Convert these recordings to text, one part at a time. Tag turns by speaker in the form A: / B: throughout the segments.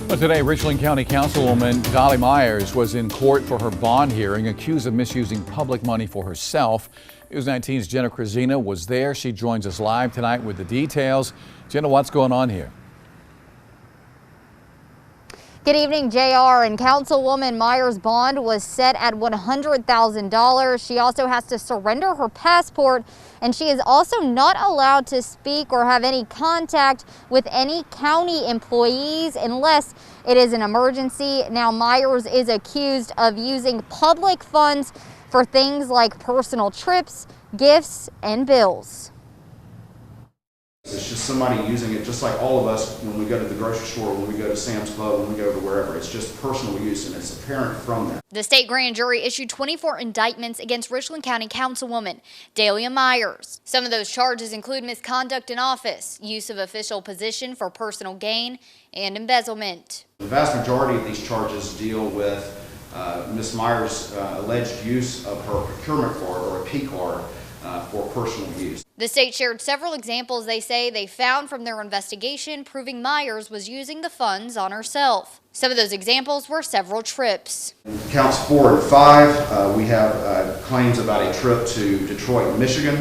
A: Well, today, Richland County Councilwoman Dahli Myers was in court for her bond hearing, accused of misusing public money for herself. News 19's Jenna Krasina was there. She joins us live tonight with the details. Jenna, what's going on here?
B: Good evening, JR. And Councilwoman Myers' bond was set at $100,000. She also has to surrender her passport, and she is also not allowed to speak or have any contact with any county employees unless it is an emergency. Now, Myers is accused of using public funds for things like personal trips, gifts, and bills.
C: It's just somebody using it just like all of us when we go to the grocery store, when we go to Sam's Club, when we go to wherever. It's just personal use, and it's apparent from that.
B: The state grand jury issued 24 indictments against Richland County Councilwoman Dahli Myers. Some of those charges include misconduct in office, use of official position for personal gain, and embezzlement.
C: The vast majority of these charges deal with Ms. Myers' alleged use of her procurement card or a P card for personal use.
B: The state shared several examples they say they found from their investigation proving Myers was using the funds on herself. Some of those examples were several trips.
C: In counts 4 and 5, we have claims about a trip to Detroit, Michigan.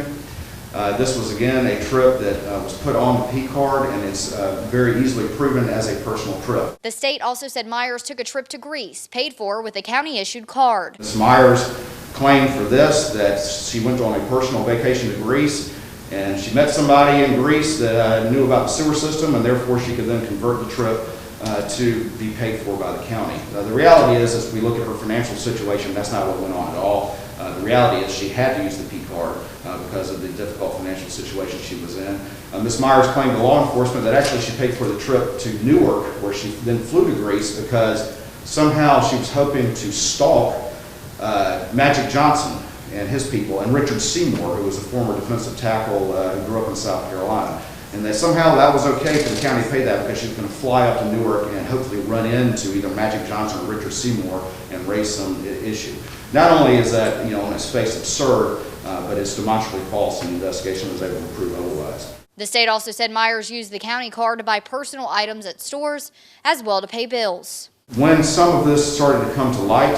C: This was again a trip that was put on the P card, and it's very easily proven as a personal trip.
B: The state also said Myers took a trip to Greece, paid for with a county-issued card.
C: Ms. Myers claimed for this that she went on a personal vacation to Greece, and she met somebody in Greece that knew about the sewer system, and therefore she could then convert the trip to be paid for by the county. The reality is, as we look at her financial situation, that's not what went on at all. The reality is she had to use the P card because of the difficult financial situation she was in. Ms. Myers claimed to law enforcement that actually she paid for the trip to Newark, where she then flew to Greece because somehow she was hoping to stalk Magic Johnson and his people, and Richard Seymour, who was a former defensive tackle who grew up in South Carolina. And that somehow that was okay for the county to pay that because she was going to fly up to Newark and hopefully run into either Magic Johnson or Richard Seymour and raise some issue. Not only is that, on its face absurd, but it's demonstrably false, and the investigation was able to prove otherwise.
B: The state also said Myers used the county card to buy personal items at stores as well to pay bills.
C: When some of this started to come to light,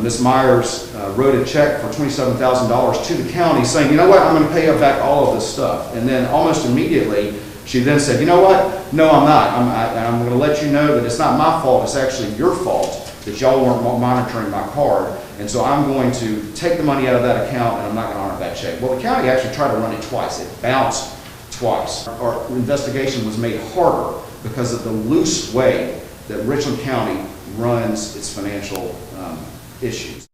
C: Ms. Myers wrote a check for $27,000 to the county saying, you know what, I'm going to pay up back all of this stuff. And then almost immediately, she then said, you know what, no, I'm not. I'm going to let you know that it's not my fault, it's actually your fault that y'all weren't monitoring my card. And so I'm going to take the money out of that account, and I'm not going to honor that check. Well, the county actually tried to run it twice. It bounced twice. Our investigation was made harder because of the loose way that Richland County runs its financial issues.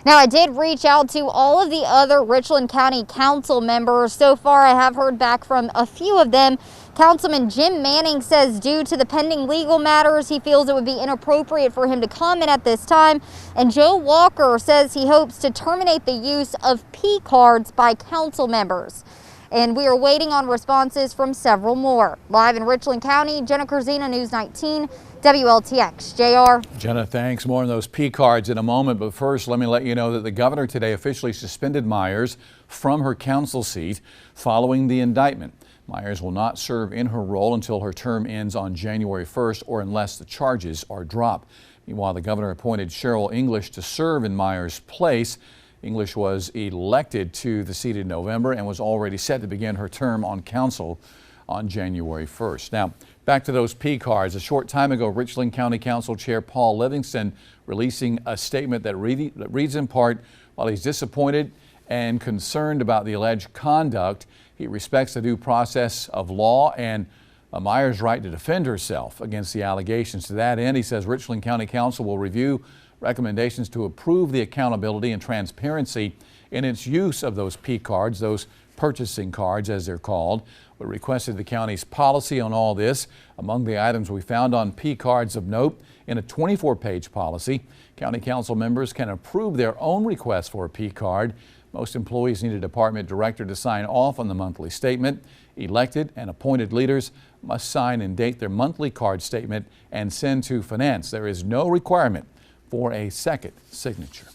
B: Now, I did reach out to all of the other Richland County Council members. So far, I have heard back from a few of them. Councilman Jim Manning says due to the pending legal matters, he feels it would be inappropriate for him to comment at this time. And Joe Walker says he hopes to terminate the use of P cards by council members. And we are waiting on responses from several more. Live in Richland County, Jenna Krasina, News 19, WLTX. JR.
A: Jenna, thanks. More on those P cards in a moment. But first, let me let you know that the governor today officially suspended Myers from her council seat following the indictment. Myers will not serve in her role until her term ends on January 1st or unless the charges are dropped. Meanwhile, the governor appointed Cheryl English to serve in Myers' place. English was elected to the seat in November and was already set to begin her term on council on January 1st. Now, back to those P cards. A short time ago, Richland County Council Chair Paul Livingston releasing a statement that reads in part, while he's disappointed and concerned about the alleged conduct, he respects the due process of law and Myers' right to defend herself against the allegations. To that end, he says Richland County Council will review recommendations to improve the accountability and transparency in its use of those P cards, those purchasing cards as they're called. We requested the county's policy on all this. Among the items we found on P cards of note, in a 24-page policy, county council members can approve their own request for a P card. Most employees need a department director to sign off on the monthly statement. Elected and appointed leaders must sign and date their monthly card statement and send to finance. There is no requirement for a second signature.